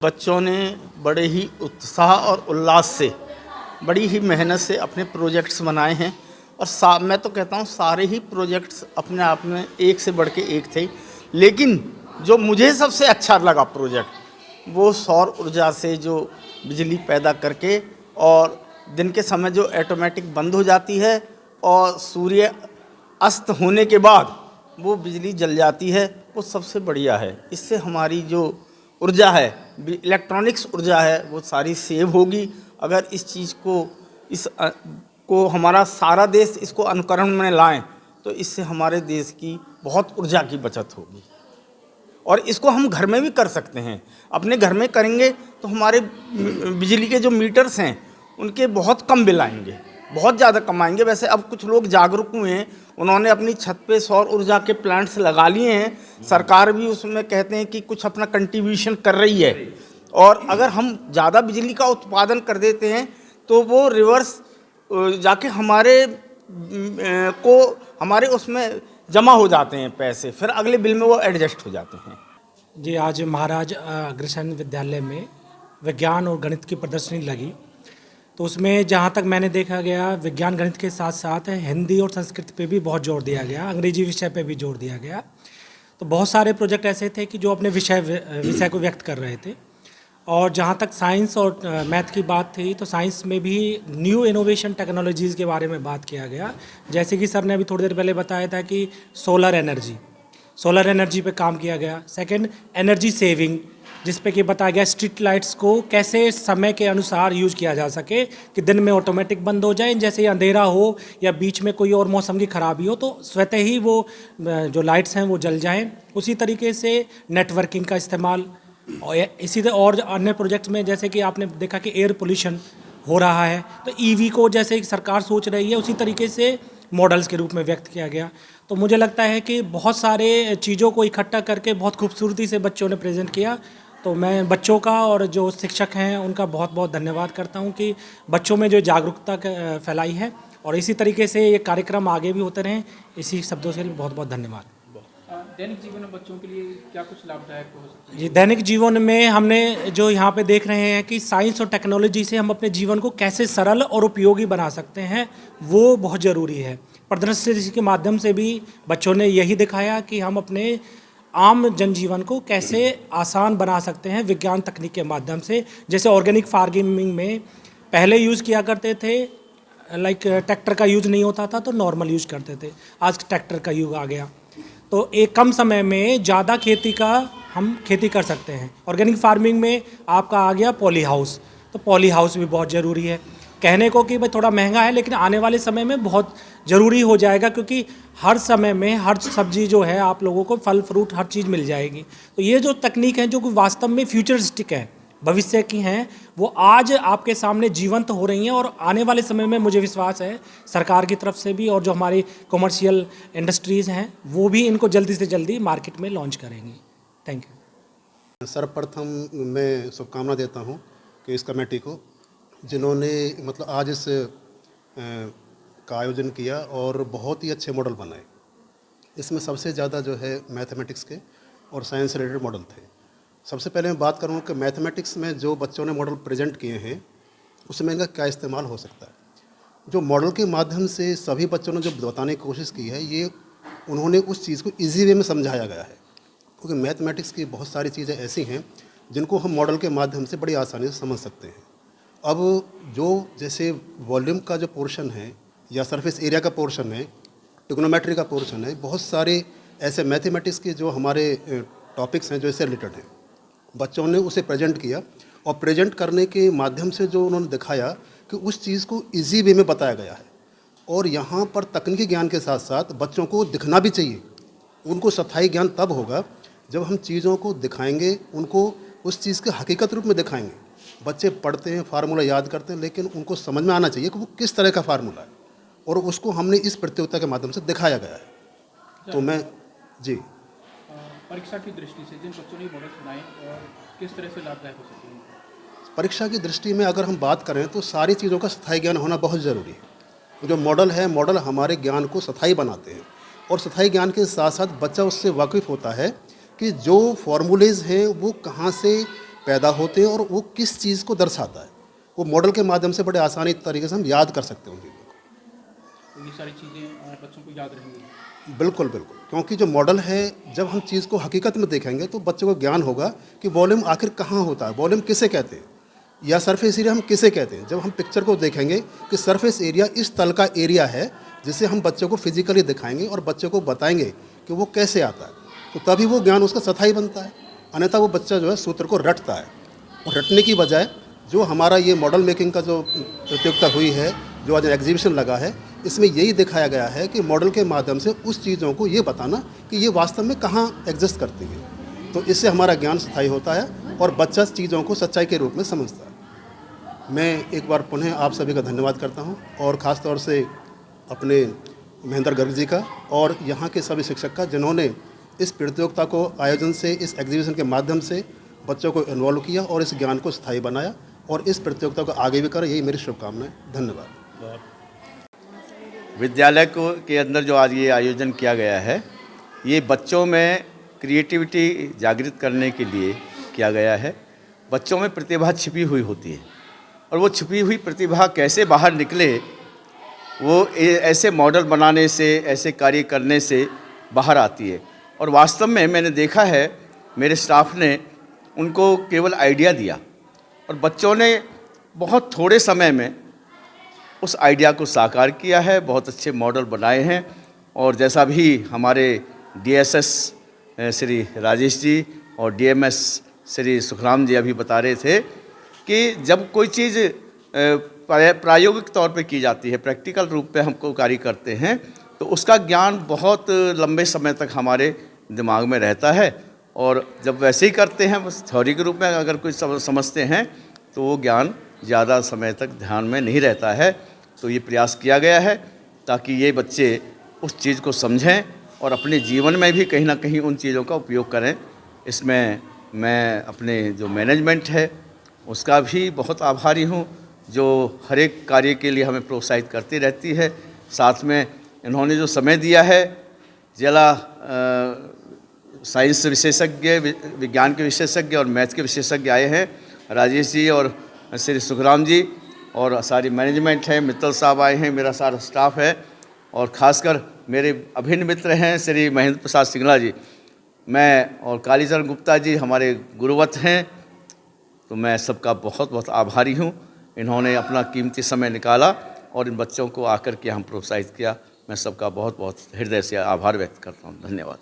बच्चों ने बड़े ही उत्साह और उल्लास से, बड़ी ही मेहनत से अपने प्रोजेक्ट्स बनाए हैं। और मैं तो कहता हूँ सारे ही प्रोजेक्ट्स अपने आप में एक से बढ़ के एक थे। लेकिन जो मुझे सबसे अच्छा लगा प्रोजेक्ट, वो सौर ऊर्जा से जो बिजली पैदा करके और दिन के समय जो ऑटोमेटिक बंद हो जाती है और सूर्य अस्त होने के बाद वो बिजली जल जाती है, वो सबसे बढ़िया है। इससे हमारी जो ऊर्जा है, इलेक्ट्रॉनिक्स ऊर्जा है, वो सारी सेव होगी। अगर इस चीज़ को हमारा सारा देश इसको अनुकरण में लाएं तो इससे हमारे देश की बहुत ऊर्जा की बचत होगी। और इसको हम घर में भी कर सकते हैं। अपने घर में करेंगे तो हमारे बिजली के जो मीटर्स हैं उनके बहुत कम बिल आएंगे, बहुत ज़्यादा कम आएंगे। वैसे अब कुछ लोग जागरूक हुए हैं, उन्होंने अपनी छत पे सौर ऊर्जा के प्लांट्स लगा लिए हैं। सरकार भी उसमें कहते हैं कि कुछ अपना कंट्रीब्यूशन कर रही है। और अगर हम ज़्यादा बिजली का उत्पादन कर देते हैं तो वो रिवर्स जाके हमारे उसमें जमा हो जाते हैं पैसे, फिर अगले बिल में वो एडजस्ट हो जाते हैं। जी, आज महाराज अग्रसेन विद्यालय में विज्ञान और गणित की प्रदर्शनी लगी। तो उसमें जहाँ तक मैंने देखा गया, विज्ञान गणित के साथ साथ हिंदी और संस्कृत पे भी बहुत जोर दिया गया, अंग्रेजी विषय पे भी जोर दिया गया। तो बहुत सारे प्रोजेक्ट ऐसे थे कि जो अपने विषय को व्यक्त कर रहे थे। और जहाँ तक साइंस और मैथ की बात थी, तो साइंस में भी न्यू इनोवेशन टेक्नोलॉजीज़ के बारे में बात किया गया। जैसे कि सर ने अभी थोड़ी देर पहले बताया था कि सोलर एनर्जी पे काम किया गया। सेकंड, एनर्जी सेविंग, जिस पे कि बताया गया स्ट्रीट लाइट्स को कैसे समय के अनुसार यूज किया जा सके कि दिन में ऑटोमेटिक बंद हो जाए, जैसे अंधेरा हो या बीच में कोई और मौसम की खराबी हो तो स्वतः ही वो जो लाइट्स हैं वो जल जाएं। उसी तरीके से नेटवर्किंग का इस्तेमाल, और इसी तरह और अन्य प्रोजेक्ट्स में जैसे कि आपने देखा कि एयर पोल्यूशन हो रहा है, तो ईवी को जैसे सरकार सोच रही है उसी तरीके से मॉडल्स के रूप में व्यक्त किया गया। तो मुझे लगता है कि बहुत सारे चीज़ों को इकट्ठा करके बहुत खूबसूरती से बच्चों ने प्रेजेंट किया। तो मैं बच्चों का और जो शिक्षक हैं उनका बहुत बहुत धन्यवाद करता हूं कि बच्चों में जो जागरूकता फैलाई है, और इसी तरीके से ये कार्यक्रम आगे भी होते रहें। इसी शब्दों से बहुत बहुत धन्यवाद। दैनिक जीवन में बच्चों के लिए क्या कुछ लाभदायक हो सकता है? जी, दैनिक जीवन में हमने जो यहाँ पे देख रहे हैं कि साइंस और टेक्नोलॉजी से हम अपने जीवन को कैसे सरल और उपयोगी बना सकते हैं, वो बहुत ज़रूरी है। प्रदर्शनी के माध्यम से भी बच्चों ने यही दिखाया कि हम अपने आम जनजीवन को कैसे आसान बना सकते हैं विज्ञान तकनीक के माध्यम से। जैसे ऑर्गेनिक फार्मिंग में पहले यूज़ किया करते थे, लाइक ट्रैक्टर का यूज़ नहीं होता था तो नॉर्मल यूज़ करते थे, आज ट्रैक्टर का युग आ गया। तो एक कम समय में ज़्यादा हम खेती कर सकते हैं। ऑर्गेनिक फार्मिंग में आपका आ गया पॉली हाउस, तो पॉली हाउस भी बहुत ज़रूरी है। कहने को कि भाई थोड़ा महंगा है, लेकिन आने वाले समय में बहुत ज़रूरी हो जाएगा, क्योंकि हर समय में हर सब्जी जो है आप लोगों को फल फ्रूट हर चीज़ मिल जाएगी। तो ये जो तकनीक है जो कि वास्तव में फ्यूचरिस्टिक है, भविष्य की हैं, वो आज आपके सामने जीवंत हो रही हैं। और आने वाले समय में मुझे विश्वास है सरकार की तरफ से भी और जो हमारी कॉमर्शियल इंडस्ट्रीज़ हैं वो भी इनको जल्दी से जल्दी मार्केट में लॉन्च करेंगी। Thank you. सर्वप्रथम मैं शुभकामना देता हूं कि इस कमेटी को, जिन्होंने मतलब आज इस का आयोजन किया और बहुत ही अच्छे मॉडल बनाए। इसमें सबसे ज़्यादा जो है मैथमेटिक्स के और साइंस रिलेटेड मॉडल थे। सबसे पहले मैं बात करूँ कि मैथमेटिक्स में जो बच्चों ने मॉडल प्रेजेंट किए हैं उसमें इनका क्या इस्तेमाल हो सकता है। जो मॉडल के माध्यम से सभी बच्चों ने जो बताने की कोशिश की है, ये उन्होंने उस चीज़ को ईजी वे में समझाया गया है, क्योंकि मैथमेटिक्स की बहुत सारी चीज़ें ऐसी हैं जिनको हम मॉडल के माध्यम से बड़ी आसानी से समझ सकते हैं। अब जो जैसे वॉल्यूम का जो पोर्शन है या सरफेस एरिया का पोर्शन है, ट्रिग्नोमेट्री का पोर्शन है, बहुत सारे ऐसे मैथमेटिक्स के जो हमारे टॉपिक्स हैं जो इससे रिलेटेड हैं, बच्चों ने उसे प्रेजेंट किया। और प्रेजेंट करने के माध्यम से जो उन्होंने दिखाया कि उस चीज़ को इजी वे में बताया गया है। और यहाँ पर तकनीकी ज्ञान के साथ साथ बच्चों को दिखना भी चाहिए। उनको स्थायी ज्ञान तब होगा जब हम चीज़ों को दिखाएंगे, उनको उस चीज़ के हकीकत रूप में दिखाएंगे। बच्चे पढ़ते हैं, फार्मूला याद करते हैं, लेकिन उनको समझ में आना चाहिए कि वो किस तरह का फार्मूला है, और उसको हमने इस प्रतियोगिता के माध्यम से दिखाया गया है। तो मैं जी परीक्षा की दृष्टि से जिन बच्चों ने मॉडल्स बनाए और किस तरह से लाभदायक हो सकते हैं? परीक्षा की दृष्टि में अगर हम बात करें तो सारी चीज़ों का स्थायी ज्ञान होना बहुत ज़रूरी है। जो मॉडल है, मॉडल हमारे ज्ञान को स्थायी बनाते हैं, और स्थायी ज्ञान के साथ साथ बच्चा उससे वाकिफ़ होता है कि जो फार्मूलेज़ हैं वो कहाँ से पैदा होते हैं और वो किस चीज़ को दर्शाता है, वो मॉडल के माध्यम से बड़े आसानी तरीके से हम याद कर सकते हैं उन चीज़ों को। तो ये सारी चीज़ें बच्चों को याद रहेंगी। बिल्कुल बिल्कुल, क्योंकि जो मॉडल है, जब हम चीज़ को हकीकत में देखेंगे तो बच्चे को ज्ञान होगा कि वॉल्यूम आखिर कहाँ होता है, वॉल्यूम किसे कहते हैं, या सरफेस एरिया हम किसे कहते हैं। जब हम पिक्चर को देखेंगे कि सरफेस एरिया इस तल का एरिया है, जिसे हम बच्चे को फिजिकली दिखाएंगे और बच्चे को बताएंगे कि वो कैसे आता है, तो तभी वो ज्ञान उसका स्थायी बनता है। अन्यथा वो बच्चा जो है सूत्र को रटता है, और रटने की बजाय जो हमारा ये मॉडल मेकिंग का जो प्रतियोगिता हुई है, जो आज एग्जीबिशन लगा है, इसमें यही दिखाया गया है कि मॉडल के माध्यम से उस चीज़ों को ये बताना कि ये वास्तव में कहाँ एग्जिस्ट करती है। तो इससे हमारा ज्ञान स्थायी होता है और बच्चा चीज़ों को सच्चाई के रूप में समझता है। मैं एक बार पुनः आप सभी का धन्यवाद करता हूँ, और ख़ास तौर से अपने महेंद्र गर्ग जी का और यहाँ के सभी शिक्षक का, जिन्होंने इस प्रतियोगिता को आयोजन से, इस एग्जीबिशन के माध्यम से बच्चों को इन्वॉल्व किया और इस ज्ञान को स्थायी बनाया, और इस प्रतियोगिता को आगे भी करें, यही मेरी शुभकामनाएं। धन्यवाद। विद्यालय को के अंदर जो आज ये आयोजन किया गया है, ये बच्चों में क्रिएटिविटी जागृत करने के लिए किया गया है। बच्चों में प्रतिभा छिपी हुई होती है, और वो छिपी हुई प्रतिभा कैसे बाहर निकले, वो ऐसे मॉडल बनाने से, ऐसे कार्य करने से बाहर आती है। और वास्तव में मैंने देखा है, मेरे स्टाफ ने उनको केवल आइडिया दिया और बच्चों ने बहुत थोड़े समय में उस आइडिया को साकार किया है, बहुत अच्छे मॉडल बनाए हैं। और जैसा भी हमारे डीएसएस श्री राजेश जी और डीएमएस श्री सुखराम जी अभी बता रहे थे कि जब कोई चीज़ प्रायोगिक तौर पे की जाती है, प्रैक्टिकल रूप पे हमको कार्य करते हैं, तो उसका ज्ञान बहुत लंबे समय तक हमारे दिमाग में रहता है। और जब वैसे ही करते हैं, बस थ्योरी के रूप में अगर कोई समझते हैं, तो वो ज्ञान ज़्यादा समय तक ध्यान में नहीं रहता है। तो ये प्रयास किया गया है ताकि ये बच्चे उस चीज़ को समझें और अपने जीवन में भी कहीं ना कहीं उन चीज़ों का उपयोग करें। इसमें मैं अपने जो मैनेजमेंट है उसका भी बहुत आभारी हूँ, जो हर एक कार्य के लिए हमें प्रोत्साहित करती रहती है। साथ में इन्होंने जो समय दिया है, जिला साइंस विशेषज्ञ, विज्ञान के विशेषज्ञ और मैथ के विशेषज्ञ आए हैं, राजेश जी और श्री सुखराम जी, और सारी मैनेजमेंट है, मित्तल साहब आए हैं, मेरा सारा स्टाफ है, और ख़ासकर मेरे अभिन्न मित्र हैं श्री महेंद्र प्रसाद सिंगला जी, मैं और कालीचरण गुप्ता जी हमारे गुरुवत हैं। तो मैं सबका बहुत बहुत आभारी हूँ। इन्होंने अपना कीमती समय निकाला और इन बच्चों को आकर के हम प्रोत्साहित किया। मैं सबका बहुत बहुत हृदय से आभार व्यक्त करता हूँ। धन्यवाद।